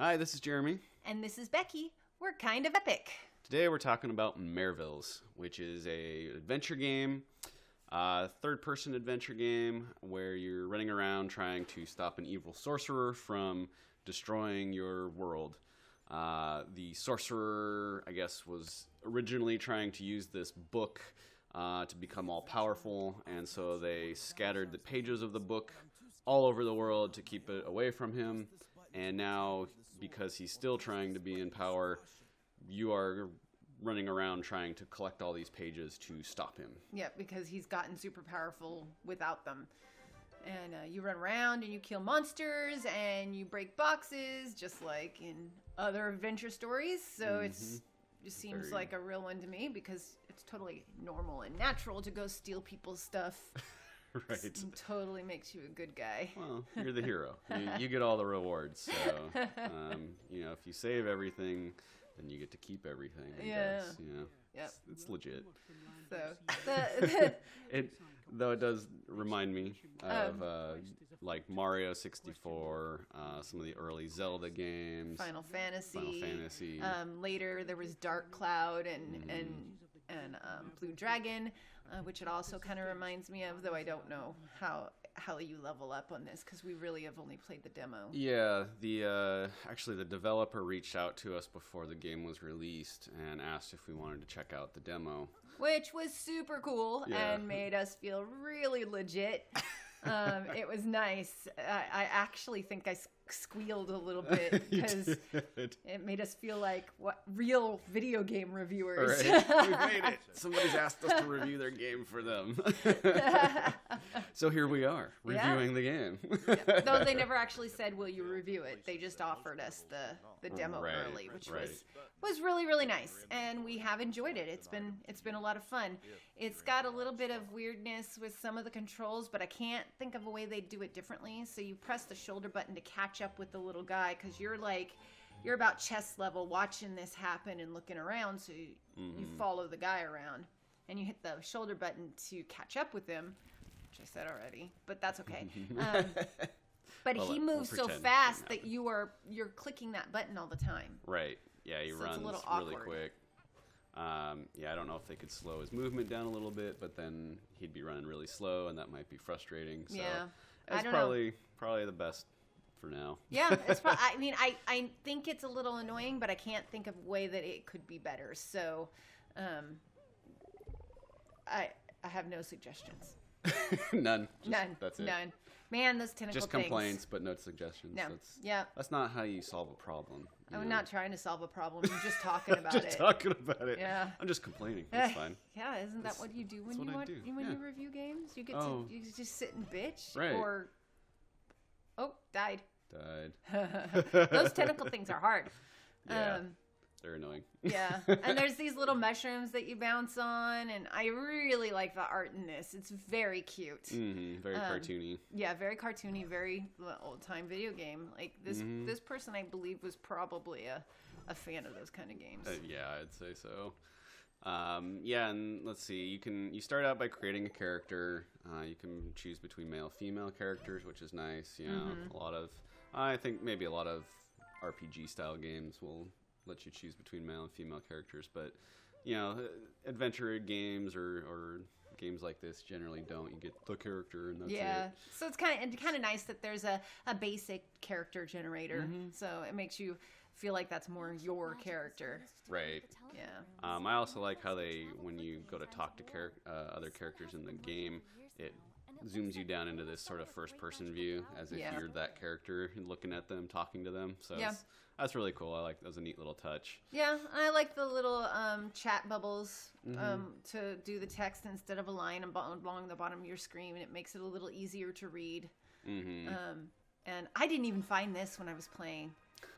Hi, this is Jeremy. And this is Becky. We're kind of epic. Today we're talking about Mervils, which is a adventure game, third-person adventure game where you're running around trying to stop an evil sorcerer from destroying your world. The sorcerer, I guess, was originally trying to use this book to become all-powerful, and so they scattered the pages of the book all over the world to keep it away from him. And now, because he's still trying to be in power, you are running around trying to collect all these pages to stop him. Yeah, because he's gotten super powerful without them. And you run around and you kill monsters and you break boxes, just like in other adventure stories. So it just seems like a real one to me because it's totally normal and natural to go steal people's stuff. Right. It totally makes you a good guy. Well, you're the hero. You get all the rewards. So, if you save everything, then you get to keep everything. I guess. It's legit. So, though it does remind me of like Mario 64, some of the early Zelda games, Final Fantasy. Later there was Dark Cloud and Blue Dragon, which it also kind of reminds me of, though I don't know how you level up on this because we really have only played the demo. Yeah, actually the developer reached out to us before the game was released and asked if we wanted to check out the demo, which was super cool and made us feel really legit. It was nice. I actually think I squealed a little bit because it made us feel like real video game reviewers. Right. We made it. Somebody's asked us to review their game for them. So here we are, reviewing the game. Though they never actually said, will you review it? They just offered us the demo early, which was really, really nice. And we have enjoyed it. It's been a lot of fun. It's got a little bit of weirdness with some of the controls, but I can't think of a way they'd do it differently. So you press the shoulder button to catch up with the little guy because you're about chest level watching this happen and looking around. So you follow the guy around and you hit the shoulder button to catch up with him, which I said already, but that's okay. But he moves so fast that you're clicking that button all the time. Right. Yeah, he runs really quick. I don't know if they could slow his movement down a little bit, but then he'd be running really slow, and that might be frustrating. So it's probably the best for now. Yeah, I think it's a little annoying, but I can't think of a way that it could be better. So, I have no suggestions. None. That's it. None. Man, those tentacle just things. Complaints, but no suggestions. No. That's not how you solve a problem. I'm not trying to solve a problem. I'm just talking about it. Talking about it. Yeah. I'm just complaining. That's fine. Yeah, isn't that what you do when you review games? You get to just sit and bitch, right? Or died. Died. Those tentacle things are hard. Yeah. They're annoying. Yeah. And there's these little mushrooms that you bounce on, and I really like the art in this. It's very cute. Very cartoony. Yeah, very cartoony, very old-time video game. Like this person, I believe, was probably a fan of those kind of games. Yeah, I'd say so. And let's see. You start out by creating a character. You can choose between male, female characters, which is nice. I think maybe a lot of RPG style games will let you choose between male and female characters, but adventure games or games like this generally don't. You get the character and that's it. So it's kind of nice that there's a basic character generator, so it makes you feel like that's more your character. Right. Yeah. I also like how when you go to talk to other characters in the game, it zooms you down into this sort of first-person view as if you're that character and looking at them, talking to them. So that's really cool. I like that was a neat little touch. Yeah, I like the little chat bubbles to do the text instead of a line along the bottom of your screen, and it makes it a little easier to read. And I didn't even find this when I was playing.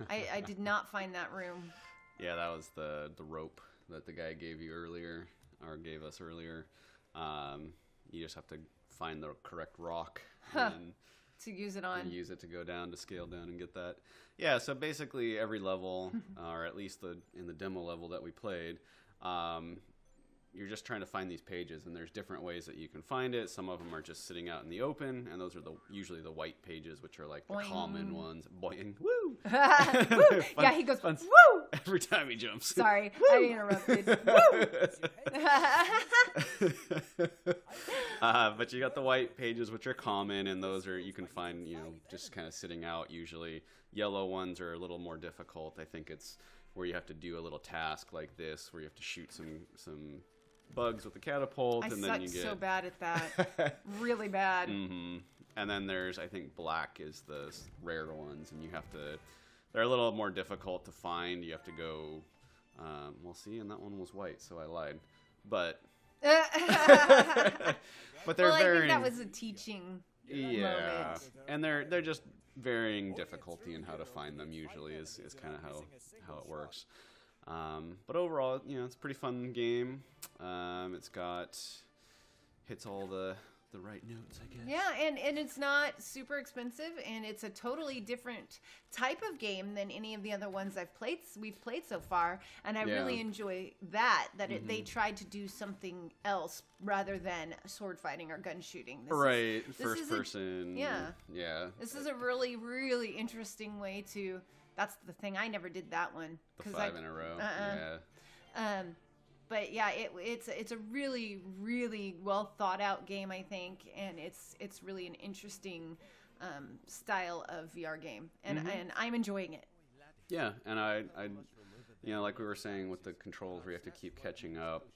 I did not find that room. Yeah, that was the rope that the guy gave us earlier. You just have to find the correct rock and to use it on. And use it to go down, to scale down and get that. Yeah, so basically every level, or at least in the demo level that we played, you're just trying to find these pages, and there's different ways that you can find it. Some of them are just sitting out in the open, and those are usually the white pages, which are like the Boing. common ones. Boing, woo! Woo! Fun, Yeah, he goes, fun, woo! every time he jumps. Sorry, I interrupted. Woo! But you got the white pages, which are common, and those are, you can find, just kind of sitting out usually. Yellow ones are a little more difficult. I think it's where you have to do a little task like this, where you have to shoot some bugs with the catapult, and then you get so bad at that. Really bad. Mm-hmm. And then there's, I think, black is the rare ones, and you have to. They're a little more difficult to find. You have to go. We'll see, and that one was white, so I lied. But but they're I varying. think that was a teaching moment. And they're just varying difficulty in how to find them. Usually is kind of how it works. But overall, it's a pretty fun game. It's hits all the right notes, I guess. Yeah, and it's not super expensive, and it's a totally different type of game than any of the other ones we've played so far, and I really enjoy that they tried to do something else rather than sword fighting or gun shooting. First person. Yeah. This is a really, really interesting way to. That's the thing. I never did that one. The 5 in a row. Yeah. But yeah, it's a really, really well thought out game, I think, and it's really an interesting style of VR game, and I'm enjoying it. Yeah, and I like we were saying with the controls, where you have to keep catching up.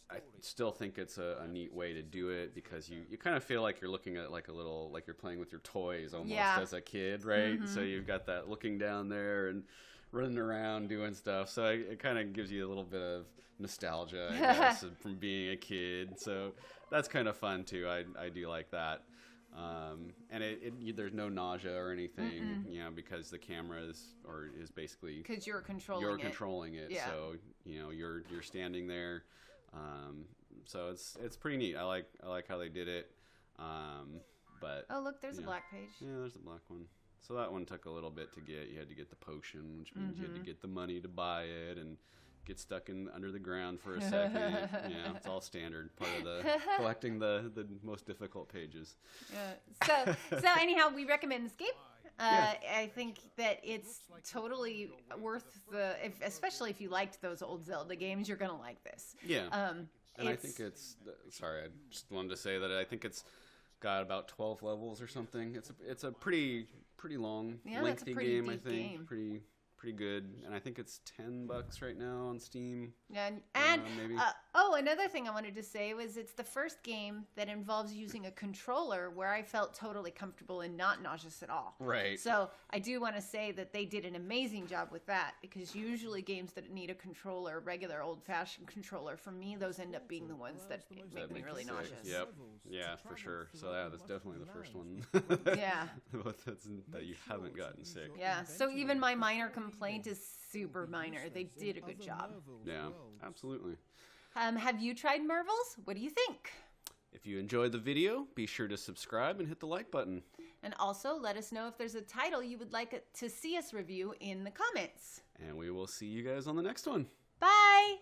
I still think it's a neat way to do it, because you kind of feel like you're looking at like you're playing with your toys almost as a kid, right? Mm-hmm. So you've got that looking down there and running around doing stuff. So it kind of gives you a little bit of nostalgia, I guess, from being a kid. So that's kind of fun too. I do like that. And there's no nausea or anything, because the camera is basically because you're controlling it. Yeah. So you're standing there. So it's pretty neat. I like how they did it. But look, there's a black page. Yeah, there's a black one. So that one took a little bit to get. You had to get the potion, which means you had to get the money to buy it and get stuck under the ground for a second. It's all standard, part of the collecting the most difficult pages. So anyhow, we recommend this game. I think that it's totally worth especially if you liked those old Zelda games, you're gonna like this. Yeah. And I think sorry, I just wanted to say that I think it's got about 12 levels or something. It's a pretty long, lengthy game. I think pretty good, and I think it's $10 right now on Steam. And maybe. Another thing I wanted to say was it's the first game that involves using a controller where I felt totally comfortable and not nauseous at all. Right. So I do want to say that they did an amazing job with that, because usually games that need a controller, regular old-fashioned controller, for me, those end up being the ones that make me really nauseous. Yep. Yeah, for sure. So that's definitely the first one. Yeah. that you haven't gotten sick. Yeah. So even my minor complaint is super minor. They did a good job. Yeah, absolutely. Have you tried Mervils? What do you think? If you enjoyed the video, be sure to subscribe and hit the like button. And also let us know if there's a title you would like to see us review in the comments. And we will see you guys on the next one. Bye!